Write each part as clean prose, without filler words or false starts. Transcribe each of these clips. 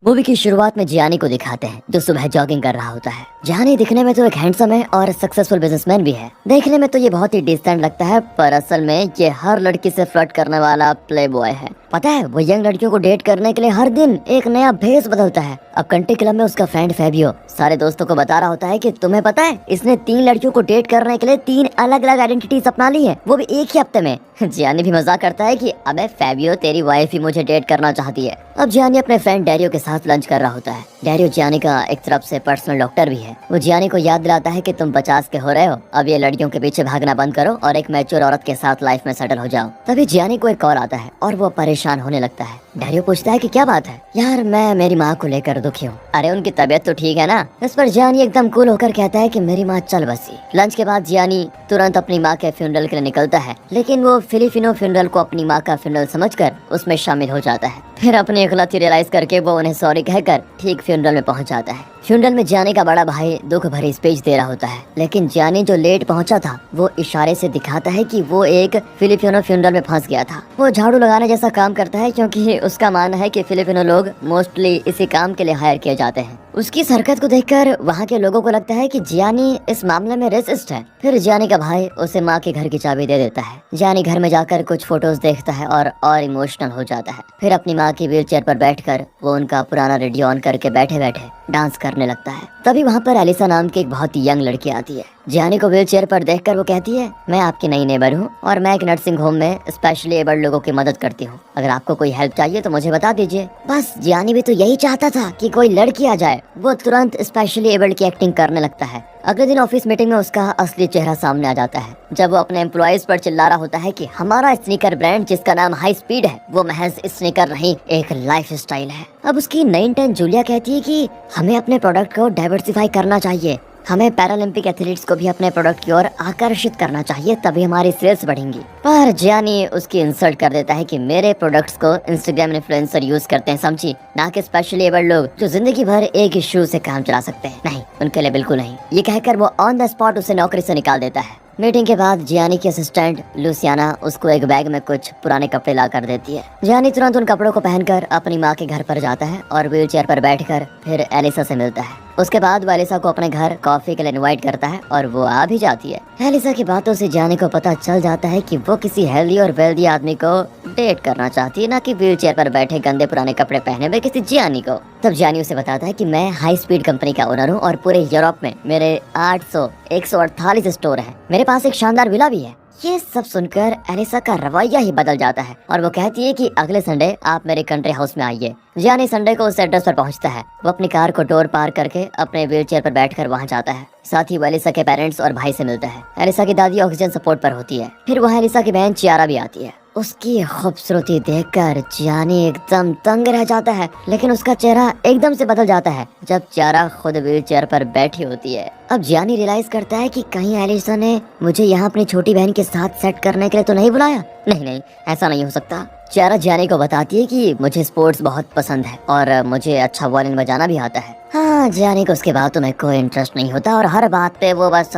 Movie की शुरुआत में जियानी को दिखाते हैं जो सुबह जॉगिंग कर रहा होता है। जियानी दिखने में तो एक हैंडसम है और सक्सेसफुल बिजनेसमैन भी है। देखने में तो ये बहुत ही डिसेंट लगता है, पर असल में ये हर लड़की से फ्लर्ट करने वाला प्ले बॉय है। पता है, वो यंग लड़कियों को डेट करने के लिए हर दिन एक नया भेस बदलता है। अब कंट्री क्लब में उसका फ्रेंड फेबियो सारे दोस्तों को बता रहा होता है कि तुम्हें पता है इसने 3 लड़कियों को डेट करने के लिए 3 अलग अलग आइडेंटिटीज अपना ली है, वो भी एक ही हफ्ते में। जियानी भी मजाक करता है कि अबे फेबियो, तेरी वाइफ ही मुझे डेट करना चाहती है। अब जियानी अपने फ्रेंड डैरियो के साथ लंच कर रहा होता है। डैरियो जियानी का एक तरफ से पर्सनल डॉक्टर भी है। वो जियानी को याद दिलाता है कि तुम 50 के हो रहे हो, अब ये लड़कियों के पीछे भागना बंद करो और एक मैच्योर औरत के साथ लाइफ में सेटल हो जाओ। तभी जियानी को एक कॉल आता है और वो परेशान होने लगता है। डैरियो पूछता है कि क्या बात है। यार, मैं मेरी माँ को लेकर दुखी हूँ। अरे, उनकी तबीयत तो ठीक है ना। इस पर जियानी एकदम कूल होकर कहता है कि मेरी माँ चल बसी। लंच के बाद जियानी तुरंत अपनी माँ के फ्यूनरल के लिए निकलता है, लेकिन वो फिलिपिनो फ्यूनरल को अपनी माँ का फ्यूनरल समझकर उसमें शामिल हो जाता है। फिर अपनी गलती रियलाइज करके वो उन्हें सॉरी कहकर ठीक फ्यूनरल में पहुंच जाता है। फ्यूनरल में जियानी का बड़ा भाई दुख भरी स्पीच दे रहा होता है, लेकिन जियानी जो लेट पहुंचा था वो इशारे से दिखाता है कि वो एक फिलिपिनो फ्यूनरल में फंस गया था। वो झाड़ू लगाने जैसा काम करता है, क्योंकि उसका मानना है कि फिलिपिनो लोग मोस्टली इसी काम के लिए हायर किए जाते हैं। उसकी इस हरकत को देखकर वहाँ के लोगों को लगता है कि जियानी इस मामले में रेसिस्ट है। फिर जियानी का भाई उसे माँ के घर की चाबी दे देता है। जियानी घर में जाकर कुछ फोटोज देखता है और इमोशनल हो जाता है। फिर अपनी माँ की व्हील चेयर पर बैठकर वो उनका पुराना रेडियो ऑन करके बैठे बैठे डांस करने लगता है। तभी वहाँ पर एलिसा नाम की एक बहुत ही यंग लड़की आती है। जियानी को व्हील चेयर पर देखकर वो कहती है, मैं आपकी नई नेबर हूँ और मैं एक नर्सिंग होम में स्पेशली एबल्ड लोगों की मदद करती हूँ। अगर आपको कोई हेल्प चाहिए तो मुझे बता दीजिए। बस जियानी भी तो यही चाहता था कि कोई लड़की आ जाए। वो तुरंत स्पेशली एबल्ड की एक्टिंग करने लगता है। अगले दिन ऑफिस मीटिंग में उसका असली चेहरा सामने आ जाता है, जब वो अपने एम्प्लॉयज पर चिल्ला रहा होता है कि हमारा स्नीकर ब्रांड जिसका नाम हाई स्पीड है वो महज स्नीकर नहीं, एक लाइफ स्टाइल है। अब उसकी नई इंटर्न जूलिया कहती है कि हमें अपने प्रोडक्ट को डाइवर्सिफाई करना चाहिए, हमें पैरालंपिक एथलीट्स को भी अपने प्रोडक्ट की ओर आकर्षित करना चाहिए, तभी हमारी सेल्स बढ़ेंगी। पर जियानी उसकी इंसल्ट कर देता है कि मेरे प्रोडक्ट्स को इंस्टाग्राम इन्फ्लुएंसर यूज करते हैं, समझी, ना कि स्पेशली एबल्ड लोग जो जिंदगी भर एक ही शू से काम चला सकते हैं। नहीं, उनके लिए बिल्कुल नहीं। ये कहकर वो ऑन द स्पॉट उसे नौकरी से निकाल देता है। मीटिंग के बाद जियानी की असिस्टेंट लुसियाना उसको एक बैग में कुछ पुराने कपड़े ला कर देती है। जियानी तुरंत उन कपड़ों को पहनकर अपनी माँ के घर पर जाता है और व्हील चेयर पर बैठकर फिर एलिसा से मिलता है। उसके बाद वो एलिसा को अपने घर कॉफी के लिए इनवाइट करता है और वो आ भी जाती है। एलिसा की बातों से जियानी को पता चल जाता है कि वो किसी हेल्दी और वेल्दी आदमी को डेट करना चाहती है, ना कि व्हील चेयर पर बैठे गंदे पुराने कपड़े पहने हुए किसी जियानी को। तब जियानी उसे बताता है कि मैं हाई स्पीड कंपनी का ओनर हूँ और पूरे यूरोप में मेरे 148 स्टोर हैं। मेरे पास एक शानदार विला भी है। ये सब सुनकर एलिसा का रवैया ही बदल जाता है और वो कहती है कि अगले संडे आप मेरे कंट्री हाउस में आइए। जियानी संडे को उस एड्रेस पर पहुंचता है। वो अपनी कार को डोर पार करके अपने व्हील चेयर पर बैठकर वहां जाता है। साथ ही वो एलिसा के पेरेंट्स और भाई से मिलता है। एलिसा की दादी ऑक्सीजन सपोर्ट पर होती है। फिर वहाँ एलिसा की बहन चियारा भी आती है। उसकी खूबसूरती देखकर जियानी एकदम तंग रह जाता है, लेकिन उसका चेहरा एकदम से बदल जाता है जब चियारा खुद व्हील चेयर पर बैठी होती है। अब जियानी रियलाइज करता है कि कहीं एलिसा ने मुझे यहाँ अपनी छोटी बहन के साथ सेट करने के लिए तो नहीं बुलाया। नहीं, ऐसा नहीं हो सकता। चियारा जियानी को बताती है कि मुझे स्पोर्ट्स बहुत पसंद है और मुझे अच्छा वायलिन बजाना भी आता है। हाँ, जियानी को उसके बातों में कोई इंटरेस्ट नहीं होता और हर बात पे वो बस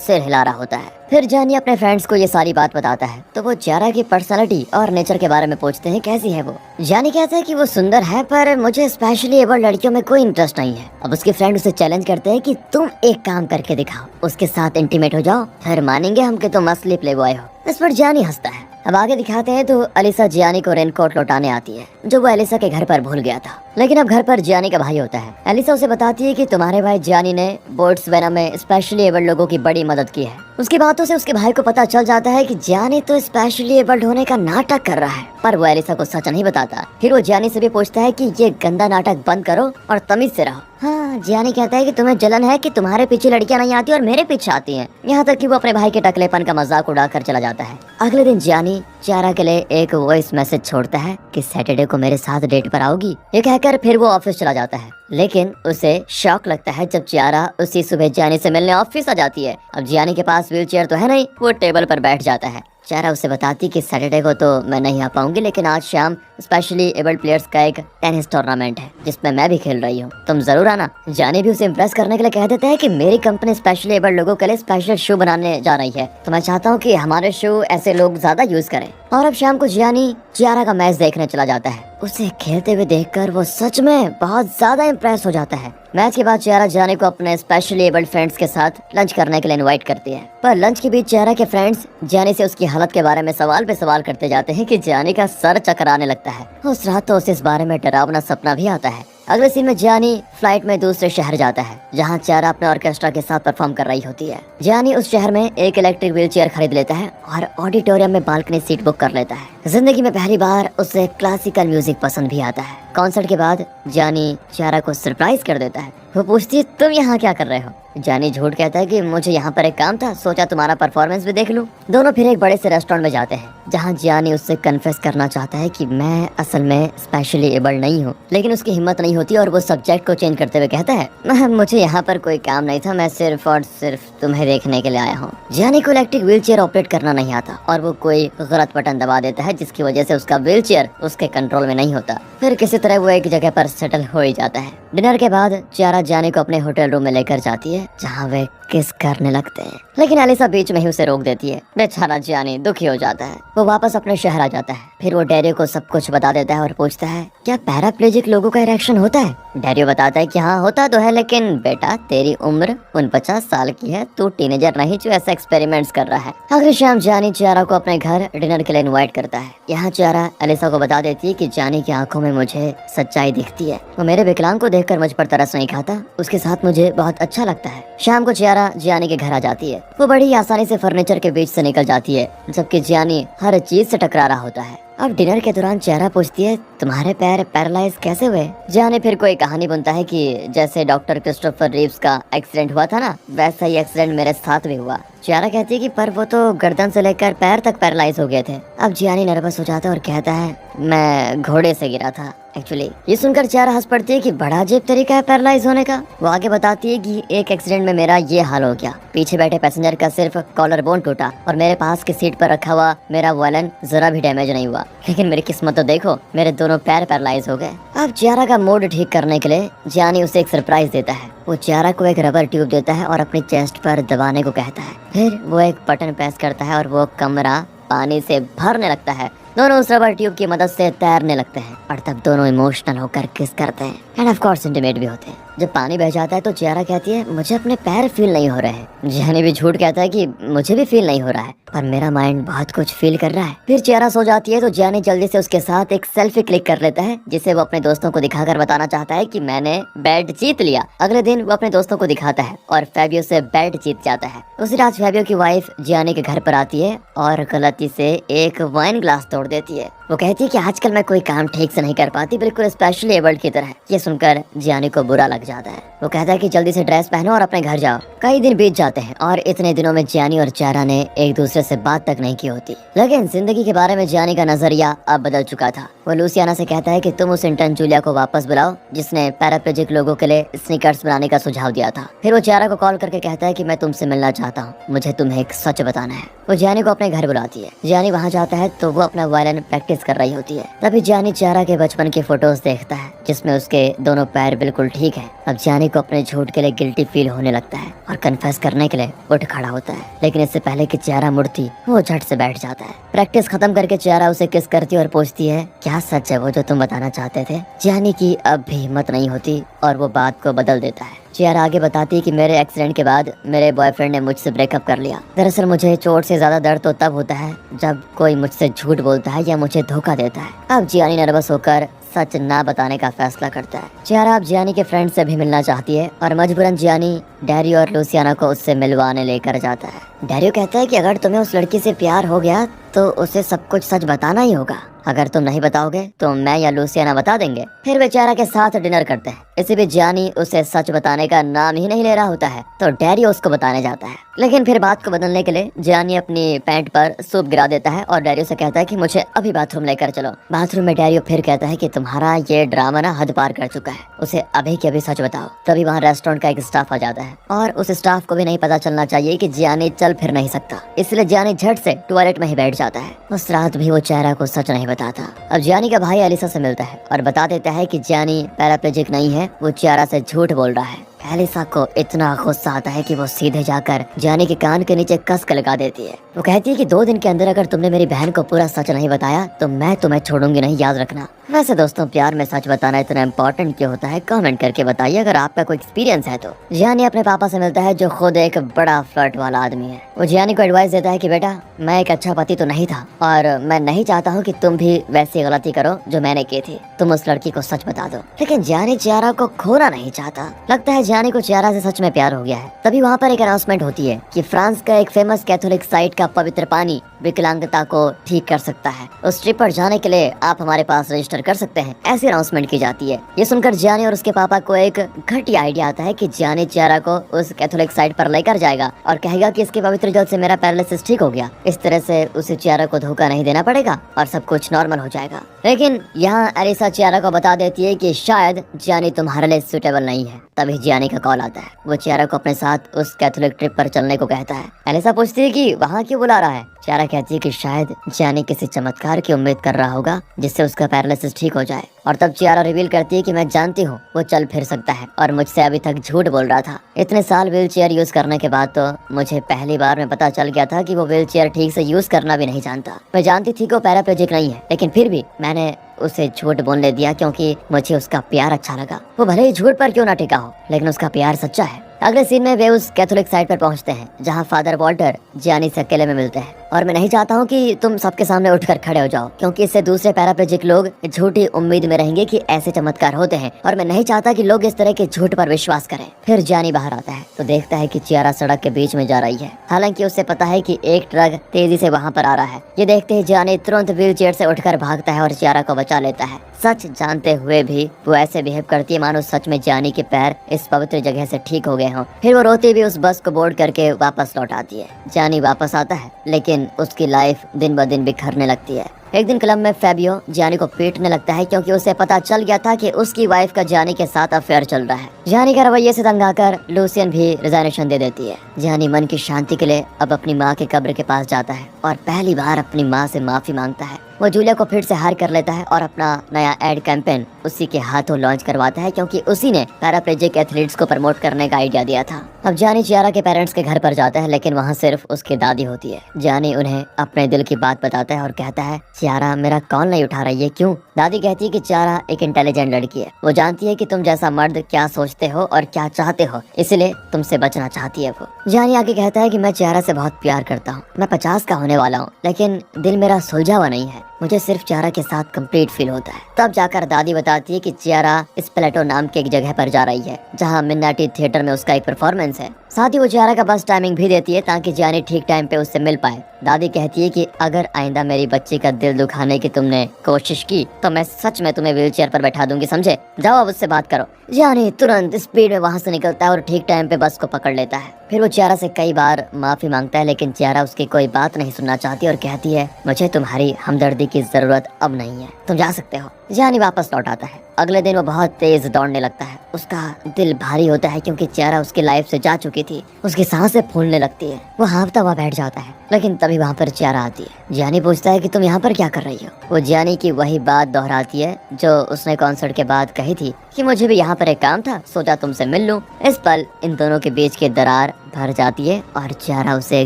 सिर हिला रहा होता है। फिर जियानी अपने फ्रेंड्स को ये सारी बात बताता है तो वो चियारा की पर्सनालिटी और नेचर के बारे में पूछते हैं, कैसी है वो। जियानी कहता है कि वो सुंदर है, पर मुझे स्पेशली एबल्ड लड़कियों में कोई इंटरेस्ट नहीं है। अब उसके फ्रेंड उसे चैलेंज करते हैं कि तुम एक काम करके दिखाओ, उसके साथ इंटीमेट हो जाओ, फिर मानेंगे हम कि तुम असली प्ले बॉय हो। इस पर जियानी हंसता है। अब आगे दिखाते हैं तो एलिसा जियानी को रेनकोट लौटाने आती है जो वो एलिसा के घर पर भूल गया था, लेकिन अब घर पर जियानी का भाई होता है। एलिसा उसे बताती है कि तुम्हारे भाई जियानी ने बोट्सवाना में स्पेशली एबल्ड लोगों की बड़ी मदद की है। उसकी बातों से उसके भाई को पता चल जाता है कि जियानी तो स्पेशली एबल्ड होने का नाटक कर रहा है, पर वो एलिसा को सच नहीं बताता। फिर वो जियानी से भी पूछता है कि ये गंदा नाटक बंद करो और तमीज से रहो। हाँ, जियानी कहता है कि तुम्हें जलन है कि तुम्हारे पीछे लड़कियां नहीं आती और मेरे पीछे आती हैं। यहाँ तक कि वो अपने भाई के टकलेपन का मजाक उड़ाकर चला जाता है। अगले दिन जियानी चियारा के लिए एक वॉइस मैसेज छोड़ता है कि सैटरडे को मेरे साथ डेट पर आओगी। ये कहकर फिर वो ऑफिस चला जाता है, लेकिन उसे शॉक लगता है जब चियारा उसी सुबह जियानी से मिलने ऑफिस आ जाती है। अब जियानी के पास व्हील चेयर तो है नहीं, वो टेबल पर बैठ जाता है चियारा उसे बताती कि सैटरडे को तो मैं नहीं आ पाऊंगी, लेकिन आज शाम स्पेशली एबल्ड प्लेयर्स का एक टेनिस टूर्नामेंट है जिसमें मैं भी खेल रही हूँ, तुम जरूर आना। जानी भी उसे इम्प्रेस करने के लिए कह देता है कि मेरी कंपनी स्पेशली एबल्ड लोगों के लिए स्पेशल शू बनाने जा रही है, तो मैं चाहता हूँ कि हमारे शू ऐसे लोग ज्यादा यूज करें। और अब शाम को जानी चियारा का मैच देखने चला जाता है। उसे खेलते हुए देखकर वो सच में बहुत ज्यादा इम्प्रेस हो जाता है। मैच के बाद चियारा जानी को अपने स्पेशली एबल्ड फ्रेंड्स के साथ लंच करने के लिए इनवाइट करती है, पर लंच के बीच चियारा के फ्रेंड्स जानी से उसकी हालत के बारे में सवाल पे सवाल करते जाते हैं कि जानी का सर चकराने लगता है। उस रात तो उसे इस बारे में डरावना सपना भी आता है। अगले सीन में जानी फ्लाइट में दूसरे शहर जाता है जहाँ चियारा अपने ऑर्केस्ट्रा के साथ परफॉर्म कर रही होती है। जानी उस शहर में एक इलेक्ट्रिक व्हील चेयर खरीद लेता है और ऑडिटोरियम में बालकनी सीट बुक कर लेता है। जिंदगी में पहली बार उसे क्लासिकल म्यूजिक पसंद भी आता है। कॉन्सर्ट के बाद जानी चियारा को सरप्राइज कर देता है। वो पूछती है तुम यहाँ क्या कर रहे हो? जानी झूठ कहता है कि मुझे यहाँ पर एक काम था, सोचा तुम्हारा परफॉर्मेंस भी देख लूं। दोनों फिर एक बड़े से रेस्टोरेंट में जाते हैं जहाँ जानी उससे कन्फेस करना चाहता है कि मैं असल में स्पेशली एबल्ड नहीं हूँ, लेकिन उसकी हिम्मत नहीं होती और वो सब्जेक्ट को चेंज करते हुए कहता है मुझे यहाँ पर कोई काम नहीं था, मैं सिर्फ और सिर्फ तुम्हें देखने के लिए आया हूँ। जानी को इलेक्ट्रिक व्हील चेयर ऑपरेट करना नहीं आता और वो कोई गलत बटन दबा देता है जिसकी वजह से उसका व्हील चेयर उसके कंट्रोल में नहीं होता। फिर किसी तरह वो एक जगह पर सेटल हो ही जाता है। डिनर के बाद चियारा जानी को अपने होटल रूम में लेकर जाती है जहाँ वे किस करने लगते हैं, लेकिन एलिसा बीच में ही उसे रोक देती है। बेचारा जानी दुखी हो जाता है। वो वापस अपने शहर आ जाता है। फिर वो डैरियो को सब कुछ बता देता है और पूछता है क्या पैराप्लेजिक लोगों का इरेक्शन होता है? डैरियो बताता है कि हाँ होता तो है, लेकिन बेटा तेरी उम्र 49 साल की है, तू टीनेजर नहीं जो ऐसा एक्सपेरिमेंट्स कर रहा है। अगली शाम जानी चियारा को अपने घर डिनर के लिए इनवाइट करता है। यहाँ चियारा एलिसा को बता देती है कि जानी की आंखों में मुझे सच्चाई दिखती है, वो मेरे विकलांग को देखकर मुझ पर तरस नहीं खाता, उसके साथ मुझे बहुत अच्छा लगता है। शाम को चियारा जानी के घर आ जाती है। वो बड़ी आसानी से फर्नीचर के बीच से निकल जाती है जबकि जानी हर चीज से टकरा रहा होता है। अब डिनर के दौरान चियारा पूछती है तुम्हारे पैर पैरालाइज कैसे हुए? जानी फिर कोई कहानी बुनता है कि जैसे डॉक्टर क्रिस्टोफर रीव्स का एक्सीडेंट हुआ था ना, वैसा ही एक्सीडेंट मेरे साथ भी हुआ। चियारा कहती है कि पर वो तो गर्दन से लेकर पैर तक पैरालाइज हो गए थे। अब जानी नर्वस हो जाता है और कहता है मैं घोड़े से गिरा था एक्चुअली। ये सुनकर चियारा हंस पड़ती है कि बड़ा अजीब तरीका है पैरालाइज होने का। वो आगे बताती है कि एक एक्सीडेंट में मेरा ये हाल हो गया, पीछे बैठे पैसेंजर का सिर्फ कॉलर बोन टूटा और मेरे पास की सीट पर रखा हुआ मेरा वॉलन जरा भी डैमेज नहीं हुआ, लेकिन मेरी किस्मत तो देखो, मेरे दोनों पैर पैरालाइज हो गए। अब चियारा का मूड ठीक करने के लिए जानी उसे एक सरप्राइज देता है। वो चियारा को एक रबर ट्यूब देता है और अपनी चेस्ट पर दबाने को कहता है। फिर वो एक बटन प्रेस करता है और वो कमरा पानी से भरने लगता है। दोनों उस रबर ट्यूब की मदद से तैरने लगते हैं और तब दोनों इमोशनल होकर किस करते हैं एंड ऑफ कोर्स इंटीमेट भी होते हैं। जब पानी बह जाता है तो चियारा कहती है मुझे अपने पैर फील नहीं हो रहे हैं। जानी भी झूठ कहता है कि मुझे भी फील नहीं हो रहा है, पर मेरा माइंड बहुत कुछ फील कर रहा है। फिर चियारा सो जाती है तो जानी जल्दी से उसके साथ एक सेल्फी क्लिक कर लेता है जिसे वो अपने दोस्तों को दिखाकर बताना चाहता है कि मैंने बेड जीत लिया। अगले दिन वो अपने दोस्तों को दिखाता है और फेबियो से बेड जीत जाता है। उसी रात फेबियो की वाइफ जानी के घर पर आती है और गलती से एक वाइन ग्लास तोड़ देती है। वो कहती है कि आजकल मैं कोई काम ठीक से नहीं कर पाती, बिल्कुल स्पेशली एबल्ड की तरह। ये सुनकर जानी को बुरा लग जाता है। वो कहता है कि जल्दी से ड्रेस पहनो और अपने घर जाओ। कई दिन बीत जाते हैं और इतने दिनों में जानी और चियारा ने एक दूसरे से बात तक नहीं की होती, लेकिन जिंदगी के बारे में जानी का नजरिया अब बदल चुका था। वो लूसियाना से कहता है कि तुम उस इंटर्न जूलिया को वापस बुलाओ जिसने पैराप्लेजिक लोगों के लिए स्नीकर्स बनाने का सुझाव दिया था। फिर वो चियारा को कॉल करके कहता है कि मैं तुमसे मिलना चाहता हूँ, मुझे तुम्हें एक सच बताना है। वो जानी को अपने घर बुलाती है। जानी वहाँ जाता है तो वो अपना वायलिन प्रैक्टिस कर रही होती है। तभी जानी चियारा के बचपन के फोटोज देखता है जिसमें उसके दोनों पैर बिल्कुल ठीक है। अब जानी को अपने झूठ के लिए गिल्टी फील होने लगता है और कन्फेस करने के लिए उठ खड़ा होता है, लेकिन इससे पहले कि चियारा मुड़ती वो झट से बैठ जाता है। प्रैक्टिस खत्म करके चियारा उसे किस करती है और पूछती है क्या सच है वो जो तुम बताना चाहते थे? जानी की अब भी हिम्मत नहीं होती और वो बात को बदल देता है। चियारा आगे बताती है कि मेरे एक्सीडेंट के बाद मेरे बॉयफ्रेंड ने मुझसे ब्रेकअप कर लिया। दरअसल मुझे चोट से ज्यादा दर्द तो तब होता है जब कोई मुझसे झूठ बोलता है या मुझे धोखा देता है। अब जानी नर्वस होकर सच ना बताने का फैसला करता है। चियारा अब जानी के फ्रेंड से भी मिलना चाहती है और मजबूरन जानी डैरियो और लूसियाना को उससे मिलवाने लेकर जाता है। डैरियो कहता है कि अगर तुम्हें उस लड़की से प्यार हो गया तो उसे सब कुछ सच बताना ही होगा। अगर तुम नहीं बताओगे तो मैं या लूसियाना बता देंगे। फिर वे चियारा के साथ डिनर करते हैं। इसी बीच जानी उसे सच बताने का नाम ही नहीं ले रहा होता है तो डैरियो उसको बताने जाता है। लेकिन फिर बात को बदलने के लिए जानी अपनी पैंट पर सूप गिरा देता है और डैरियो से कहता है कि मुझे अभी बाथरूम लेकर चलो। बाथरूम में डैरियो फिर कहता है कि तुम्हारा ये ड्रामा ना हद पार कर चुका है, उसे अभी के अभी सच बताओ। तभी वहाँ रेस्टोरेंट का एक स्टाफ आ जाता है और उस स्टाफ को भी नहीं पता चलना चाहिए कि जानी चल फिर नहीं सकता, इसलिए जानी झट से टॉयलेट में ही बैठ जाता है। उस रात भी वो चियारा को सच नहीं बताता। अब जानी का भाई एलिसा से मिलता है और बता देता है कि जानी पैराप्लेजिक नहीं है, वो चियारा से झूठ बोल रहा है। एलिसा को इतना गुस्सा आता है कि वो सीधे जाकर जानी के कान के नीचे कस कर लगा देती है। वो कहती है कि 2 दिन के अंदर अगर तुमने मेरी बहन को पूरा सच नहीं बताया तो मैं तुम्हें छोड़ूंगी नहीं, याद रखना। वैसे दोस्तों, प्यार में सच बताना इतना इम्पोर्टेंट क्यों होता है? कमेंट करके बताइए अगर आपका कोई एक्सपीरियंस है तो। जियानी अपने पापा से मिलता है जो खुद एक बड़ा फ्लर्ट वाला आदमी है। वो जियानी को एडवाइस देता है कि बेटा, मैं एक अच्छा पति तो नहीं था और मैं नहीं चाहता हूँ कि तुम भी वैसी गलती करो जो मैंने की थी। तुम उस लड़की को सच बता दो। लेकिन जियानी चियारा को खोना नहीं चाहता। लगता है जियानी को चियारा से सच में प्यार हो गया है। तभी वहाँ पर एक अनाउंसमेंट होती है कि फ्रांस का एक फेमस कैथोलिक साइट का पवित्र पानी विकलांगता को ठीक कर सकता है। उस ट्रिप पर जाने के लिए आप हमारे पास रजिस्टर कर सकते हैं, ऐसी अनाउंसमेंट की जाती है। ये सुनकर जियानी और उसके पापा को एक घटिया आइडिया आता है कि जियानी चियारा को उस कैथोलिक साइट पर लेकर जाएगा और कहेगा कि इसके पवित्र जल से मेरा पैरालिसिस ठीक हो गया। इस तरह से उसे चियारा को धोखा नहीं देना पड़ेगा और सब कुछ नॉर्मल हो जाएगा। लेकिन यहाँ एलिसा चियारा को बता देती है कि शायद जियानी तुम्हारे लिए सुटेबल नहीं है। तभी जियानी का कॉल आता है। वो चियारा को अपने साथ उस कैथोलिक ट्रिप पर चलने को कहता है। एलिसा पूछती है कि वहाँ क्यों बुला रहा है। चियारा कहती है कि शायद जियानी किसी चमत्कार की उम्मीद कर रहा होगा जिससे उसका पैरालिसिस ठीक हो जाए। और तब चियारा रिवील करती है कि मैं जानती हूँ वो चल फिर सकता है और मुझसे अभी तक झूठ बोल रहा था। इतने साल व्हील चेयर यूज करने के बाद तो मुझे पहली बार में पता चल गया था कि वो व्हील चेयर ठीक से यूज करना भी नहीं जानता। मैं जानती थी कि वो पैराप्लेजिक नहीं है, लेकिन फिर भी मैंने उसे झूठ बोलने दिया क्योंकि मुझे उसका प्यार अच्छा लगा। वो भले ही झूठ पर क्यों ना टिका हो, लेकिन उसका प्यार सच्चा है। अगले सीन में वे उस कैथोलिक साइट पर पहुंचते हैं जहां फादर वॉल्टर जियानी से अकेले में मिलते हैं। और मैं नहीं चाहता हूं कि तुम सबके सामने उठकर खड़े हो जाओ, क्योंकि इससे दूसरे पैराप्लेजिक लोग झूठी उम्मीद में रहेंगे कि ऐसे चमत्कार होते हैं और मैं नहीं चाहता कि लोग इस तरह के झूठ पर विश्वास करें। फिर जियानी बाहर आता है तो देखता है कि चियारा सड़क के बीच में जा रही है। हालांकि उसे पता है कि एक ट्रक तेजी से वहाँ पर आ रहा है। ये देखते ही जियानी तुरंत व्हील चेयर से उठकर भागता है और चियारा को बचा लेता है। सच जानते हुए भी वो ऐसे बिहेव करती है मानो सच में जियानी के पैर इस पवित्र जगह से ठीक हो गए हों। फिर वो रोती भी उस बस को बोर्ड करके वापस लौट आती है। जियानी वापस आता है, लेकिन उसकी लाइफ दिन ब दिन बिखरने लगती है। एक दिन क्लब में फेबियो जियानी को पीटने लगता है क्योंकि उसे पता चल गया था कि उसकी वाइफ का जियानी के साथ अफेयर चल रहा है। जियानी के रवैये से तंग आकर लूसियन भी रिजाइनेशन दे देती है। जियानी मन की शांति के लिए अब अपनी माँ के कब्र के पास जाता है और पहली बार अपनी माँ से माफी मांगता है। वो जूलिया को फिर से हायर कर लेता है और अपना नया एड कैंपेन उसी के हाथों लॉन्च करवाता है क्योंकि उसी ने पैराप्लेजिक एथलीट्स को प्रमोट करने का आइडिया दिया था। अब जियानी चियारा के पेरेंट्स के घर पर जाता है, लेकिन वहाँ सिर्फ उसकी दादी होती है। जियानी उन्हें अपने दिल की बात बताता है और कहता है, चियारा मेरा कॉल नहीं उठा रही है, क्यों? दादी कहती है कि चियारा एक इंटेलिजेंट लड़की है। वो जानती है कि तुम जैसा मर्द क्या सोचते हो और क्या चाहते हो, इसलिए तुमसे बचना चाहती है वो। जियानी आगे कहता है कि मैं चियारा से बहुत प्यार करता हूँ। मैं 50 का होने वाला हूँ, लेकिन दिल मेरा सुलझा हुआ नहीं है। मुझे सिर्फ चियारा के साथ कंप्लीट फील होता है। तब जाकर दादी बताती है कि चियारा इस प्लेटो नाम के एक जगह पर जा रही है जहाँ मिन्नाटी थिएटर में उसका एक परफॉर्मेंस है। साथ ही वो चियारा का बस टाइमिंग भी देती है ताकि जियानी ठीक टाइम पे उससे मिल पाए। दादी कहती है कि अगर आइंदा मेरी बच्ची का दिल दुखाने की तुमने कोशिश की तो मैं सच में तुम्हें व्हील चेयर पर बैठा दूंगी, समझे? जाओ अब उससे बात करो। जियानी तुरंत स्पीड में वहाँ से निकलता है और ठीक टाइम पे बस को पकड़ लेता है। फिर वो चियारा से कई बार माफी मांगता है, लेकिन चियारा उसकी कोई बात नहीं सुनना चाहती और कहती है, मुझे तुम्हारी हमदर्दी की जरूरत अब नहीं है, तुम जा सकते हो। जियानी वापस लौट आता है। अगले दिन वो बहुत तेज दौड़ने लगता है। उसका दिल भारी होता है क्योंकि चियारा उसकी लाइफ से जा चुकी थी। उसकी सांसें फूलने लगती है। वो हाँफता हुआ बैठ जाता है, लेकिन तभी वहाँ पर चियारा आती है। जियानी पूछता है कि तुम यहाँ पर क्या कर रही हो? वो जियानी की वही बात दोहराती है जो उसने कॉन्सर्ट के बाद कही थी कि मुझे भी यहाँ पर एक काम था, सोचा तुमसे मिल लूं। इस पल इन दोनों के बीच की दरार भर जाती है और चियारा उसे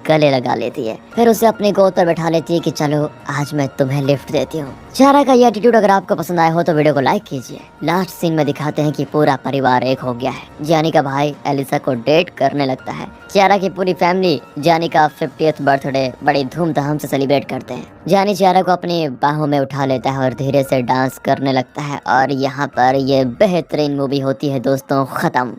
गले लगा लेती है। फिर उसे अपनी गोद पर बैठा लेती है कि चलो आज मैं तुम्हें लिफ्ट देती हूँ। चियारा का ये एटीट्यूड अगर आपको पसंद आया हो तो वीडियो को लाइक कीजिए। लास्ट सीन में दिखाते हैं कि पूरा परिवार एक हो गया है। जियानी का भाई एलिसा को डेट करने लगता है। चियारा की पूरी फैमिली जियानी का 50th बर्थडे बड़ी धूमधाम से सेलिब्रेट करते हैं। जियानी चियारा को अपनी बाहों में उठा लेता है और धीरे से डांस करने लगता है और यहाँ पर ये बेहतरीन मूवी होती है दोस्तों खत्म।